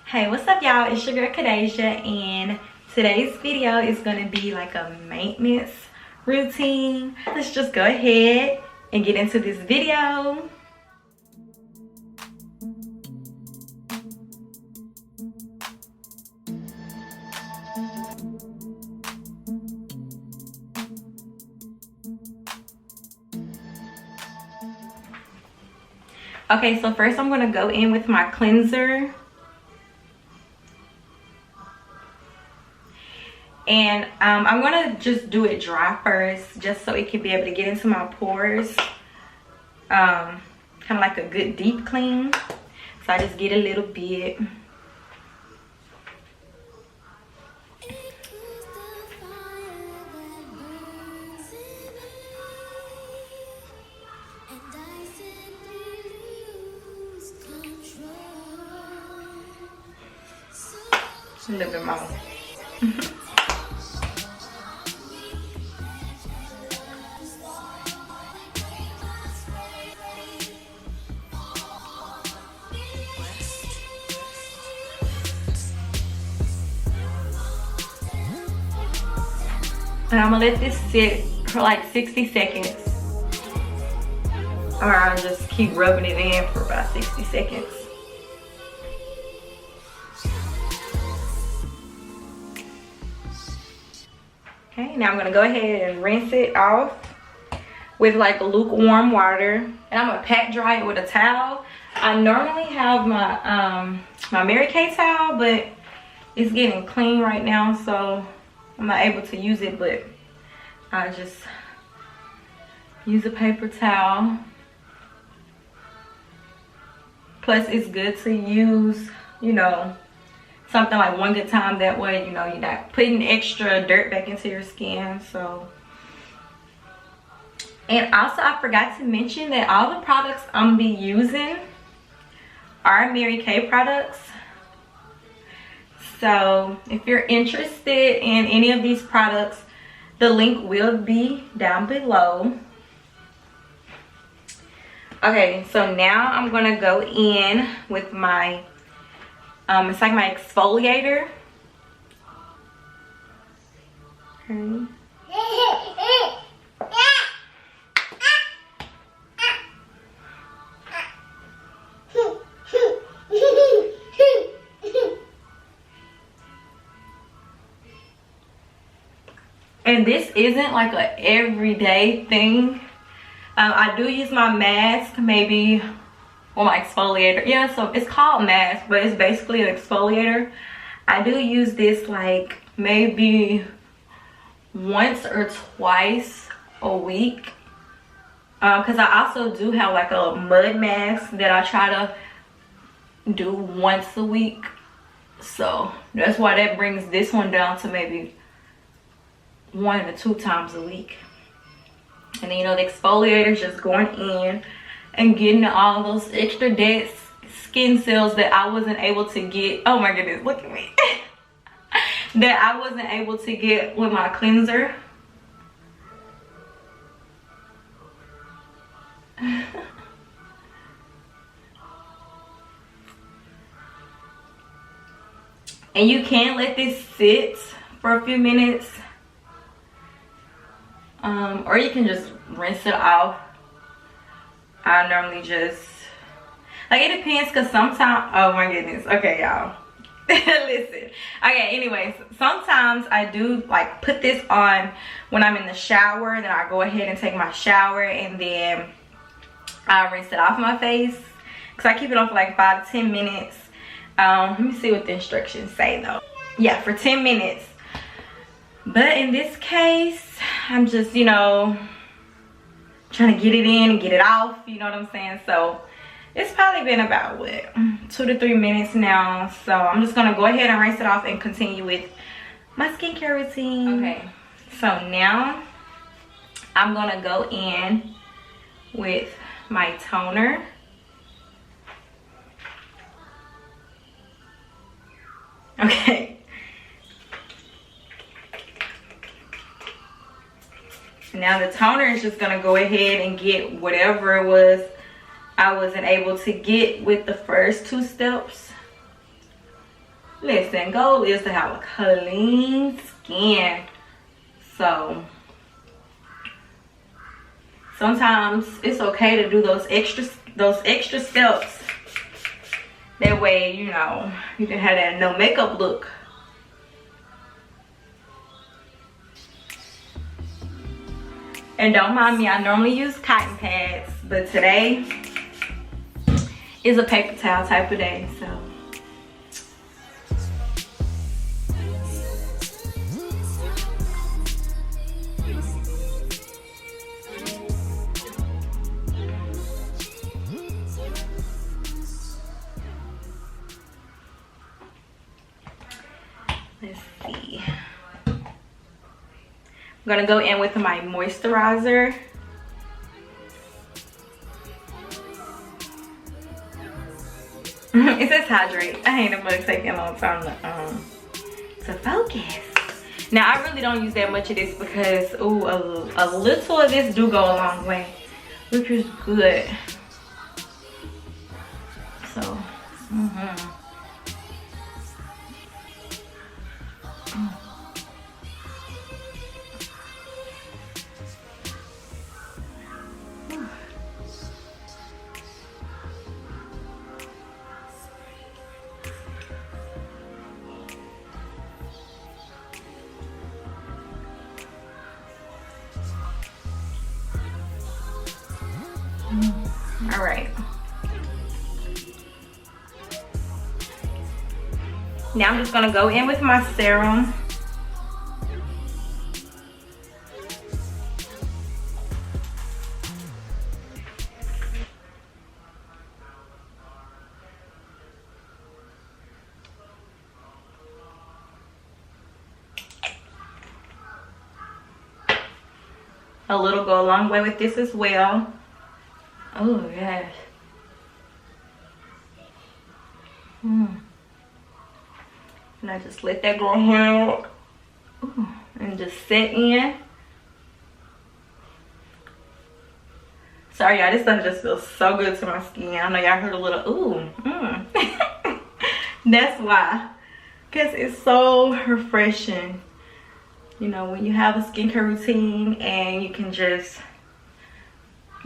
Hey, what's up y'all? It's your girl Kadasia, and today's video is gonna be like a maintenance routine. Let's just go ahead and get into this video. Okay, so first I'm gonna go in with my cleanser. And I'm gonna just do it dry first, just so it can be able to get into my pores. Kind of like a good deep clean. So I just get a little bit. A little bit more. And I'm gonna let this sit for like 60 seconds. Or I'll just keep rubbing it in for about 60 seconds. Okay, now I'm gonna go ahead and rinse it off with like lukewarm water. And I'm gonna pat dry it with a towel. I normally have my my Mary Kay towel, but it's getting clean right now, so I'm not able to use it, but I just use a paper towel. Plus it's good to use, you know, something like one good time. That way, you know, you're not putting extra dirt back into your skin. So, and also I forgot to mention that all the products I'm gonna be using are Mary Kay products. So if you're interested in any of these products, the link will be down below. Okay, so now I'm gonna go in with my it's like my exfoliator. Okay. And this isn't like a everyday thing. I do use my mask maybe, or my exfoliator. Yeah, so it's called mask, but it's basically an exfoliator. I do use this like maybe once or twice a week. Because I also do have like a mud mask that I try to do once a week. So that's why that brings this one down to maybe 1 to 2 times a week. And then, you know, the exfoliator is just going in and getting all those extra dead skin cells that I wasn't able to get. Oh my goodness, look at me. That I wasn't able to get with my cleanser. And you can let this sit for a few minutes. Or you can just rinse it off. I normally just, like, it depends, because sometimes, oh my goodness, okay y'all. Listen, okay, anyways, sometimes I do like put this on when I'm in the shower. Then I go ahead and take my shower, and then I rinse it off my face, because I keep it on for like 5 to 10 minutes. Let me see what the instructions say though. Yeah, for 10 minutes. But in this case, I'm just, you know, trying to get it in and get it off, you know what I'm saying? So it's probably been about what, 2 to 3 minutes now. So I'm just gonna go ahead and rinse it off and continue with my skincare routine. Okay, so now I'm gonna go in with my toner. Okay. Now the toner is just gonna go ahead and get whatever it was I wasn't able to get with the first 2 steps. Listen, goal is to have a clean skin. So sometimes it's okay to do those extra steps. That way, you know, you can have that no makeup look. And don't mind me, I normally use cotton pads, but today is a paper towel type of day, so. Let's see. I'm gonna go in with my moisturizer. It says hydrate. I ain't about taking a long time to focus. Now I really don't use that much of this because ooh, a little of this do go a long way, which is good. So all right. Now I'm just gonna go in with my serum. A little go a long way with this as well. Oh yes. And I just let that go ahead and just set in. Sorry y'all, this stuff just feels so good to my skin. I know y'all heard a little ooh. That's why, because it's so refreshing. You know, when you have a skincare routine and you can just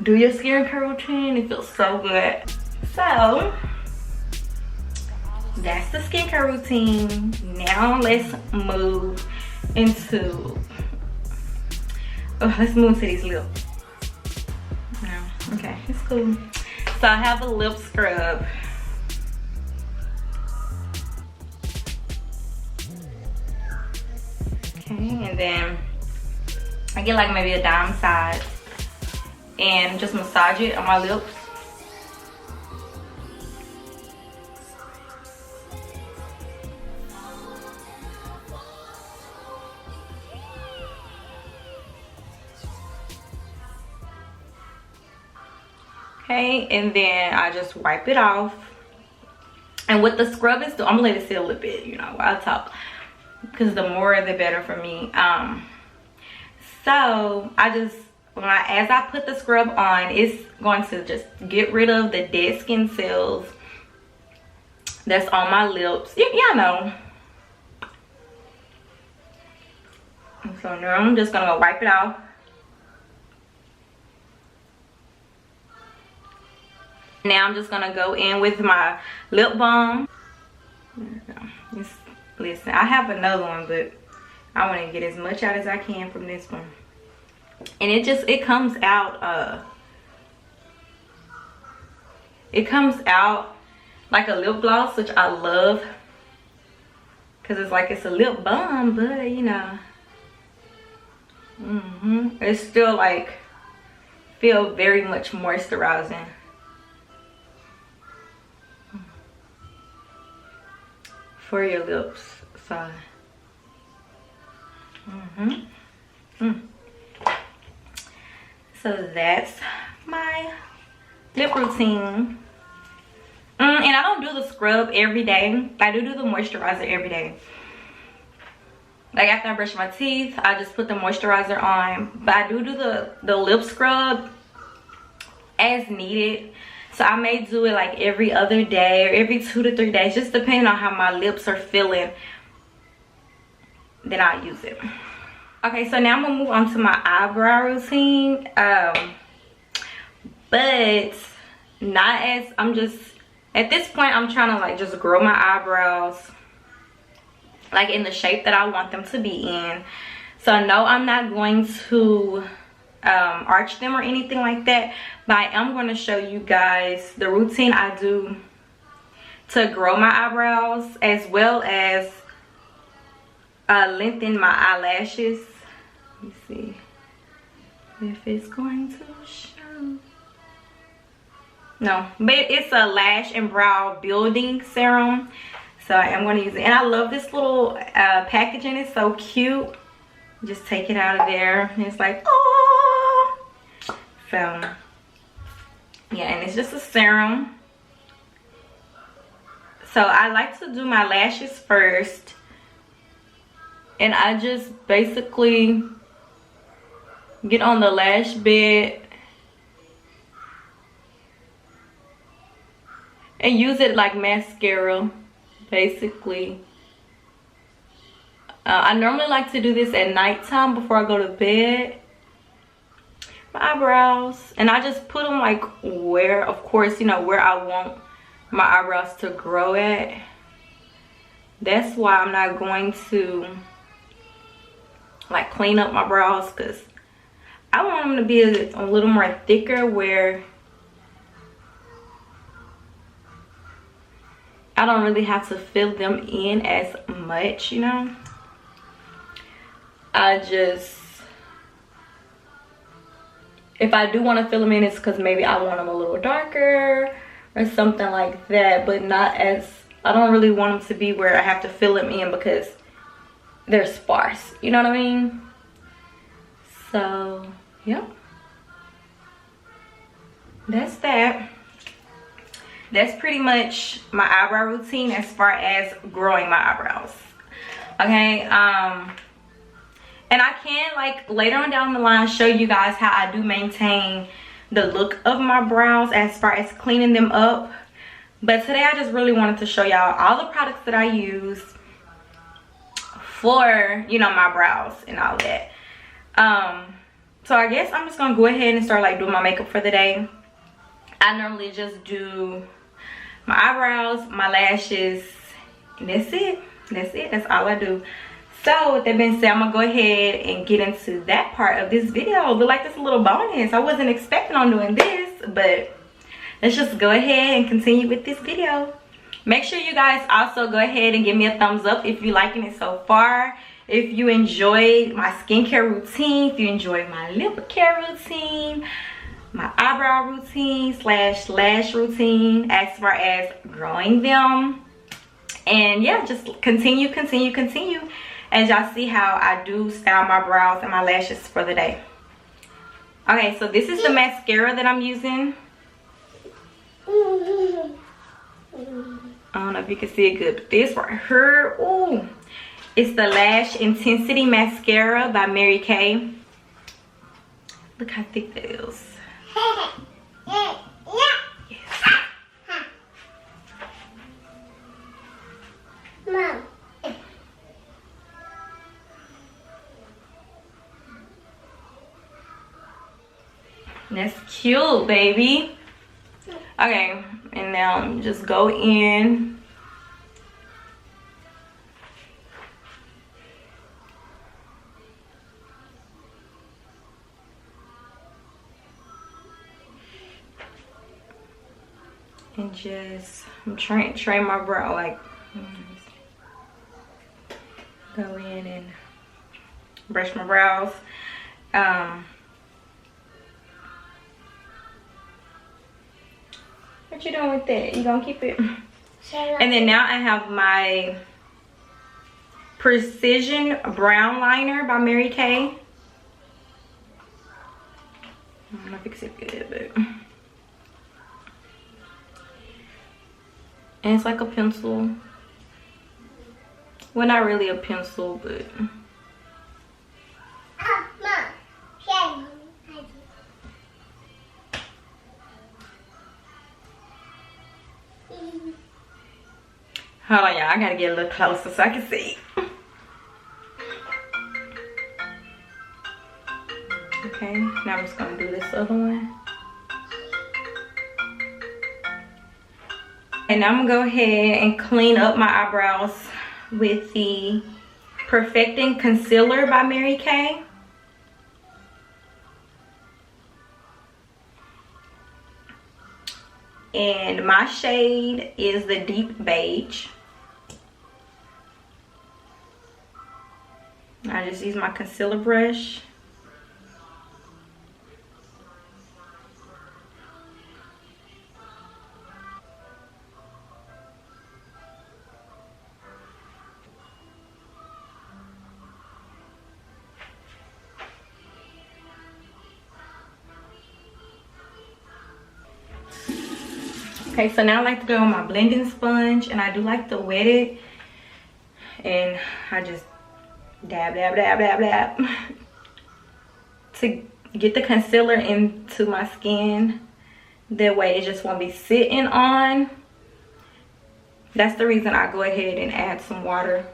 do your skincare routine, it feels so good. So that's the skincare routine. Now let's move into let's move to these lips. No, okay, it's cool. So I have a lip scrub. Okay, and then I get like maybe a dime size and just massage it on my lips. Okay, and then I just wipe it off. And what the scrub is, I'm gonna let it sit a little bit, you know, while I talk, because the more the better for me. So I just, as I put the scrub on, it's going to just get rid of the dead skin cells that's on my lips. Y'all know. So now I'm just gonna go wipe it off. Now I'm just gonna go in with my lip balm. Listen, I have another one, but I want to get as much out as I can from this one. And it comes out like a lip gloss, which I love, because it's like it's a lip balm, but you know, it's still like feel very much moisturizing. For your lips. So so that's my lip routine. And I don't do the scrub every day. I do the moisturizer every day. Like after I brush my teeth, I just put the moisturizer on. But I do the lip scrub as needed. So I may do it like every other day or every 2 to 3 days, just depending on how my lips are feeling. Then I'll use it. Okay, so now I'm gonna move on to my eyebrow routine. But not as, I'm just, at this point, I'm trying to like just grow my eyebrows like in the shape that I want them to be in. So no, I'm not going to arch them or anything like that, but I am going to show you guys the routine I do to grow my eyebrows, as well as lengthen my eyelashes. Let me see if it's going to show. No, but it's a lash and brow building serum, so I am going to use it. And I love this little packaging. It's so cute. Just take it out of there and it's like, oh. So yeah, and it's just a serum. So I like to do my lashes first, and I just basically get on the lash bed and use it like mascara, basically. I normally like to do this at nighttime before I go to bed. My eyebrows, and I just put them like where, of course, you know, where I want my eyebrows to grow at. That's why I'm not going to like clean up my brows, because I want them to be a little more thicker, where I don't really have to fill them in as much, you know. I just, if I do want to fill them in, it's because maybe I want them a little darker or something like that, but not as, I don't really want them to be where I have to fill them in because they're sparse, you know what I mean? So yeah, that's that. That's pretty much my eyebrow routine as far as growing my eyebrows. Okay, and I can, like, later on down the line show you guys how I do maintain the look of my brows as far as cleaning them up. But today I just really wanted to show y'all all the products that I use for, you know, my brows and all that. So I guess I'm just gonna go ahead and start like doing my makeup for the day. I normally just do my eyebrows, my lashes, and that's it. That's all I do. So with that being said, I'm gonna go ahead and get into that part of this video. Look like this a little bonus. I wasn't expecting on doing this, but let's just go ahead and continue with this video. Make sure you guys also go ahead and give me a thumbs up if you're liking it so far. If you enjoyed my skincare routine, if you enjoyed my lip care routine, my eyebrow routine / lash routine as far as growing them. And yeah, just continue as y'all see how I do style my brows and my lashes for the day. Okay, so this is the mascara that I'm using. I don't know if you can see it good, but this right here, ooh, it's the Lash Intensity Mascara by Mary Kay. Look how thick that is. Yes. Mom. That's cute, baby. Okay, and now just go in. And just, I'm trying to train my brow, like, go in and brush my brows. What you doing with that? You gonna keep it? And then now I have my Precision Brown Liner by Mary Kay. I don't know if you can see it good, but. And it's like a pencil. Well, not really a pencil, but. Hold on, y'all. I gotta get a little closer so I can see. Okay, now I'm just gonna do this other one. And I'm gonna go ahead and clean up my eyebrows with the Perfecting Concealer by Mary Kay. And my shade is the Deep Beige. I just use my concealer brush. Okay, so now I like to go on my blending sponge, and I do like to wet it, and I just dab, dab, dab, dab, dab to get the concealer into my skin. That way it just won't be sitting on. That's the reason I go ahead and add some water.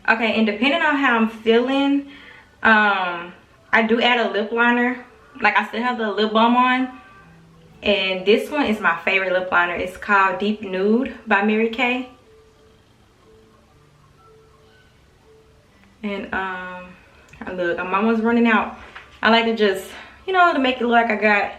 Okay, and depending on how I'm feeling, I do add a lip liner. Like, I still have the lip balm on, and this one is my favorite lip liner. It's called Deep Nude by Mary Kay. And look, I'm almost running out. I like to just, you know, to make it look like I got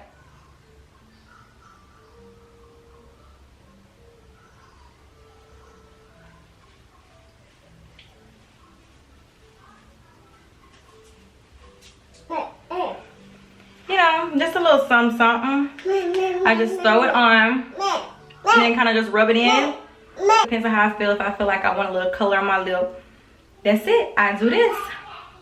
just a little something. I just throw it on and then kind of just rub it in. Depends on how I feel. If I feel like I want a little color on my lip, that's it. I do this,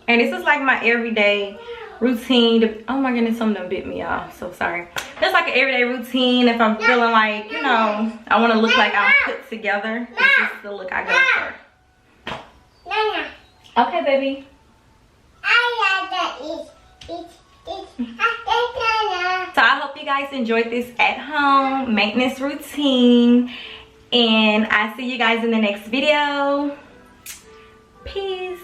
and this is like my everyday routine. Oh my goodness, something bit me off. So sorry. It's like an everyday routine. If I'm feeling like, you know, I want to look like I'm put together, this is the look I go for. Okay, baby. So I hope you guys enjoyed this at home maintenance routine, and I see you guys in the next video. Peace.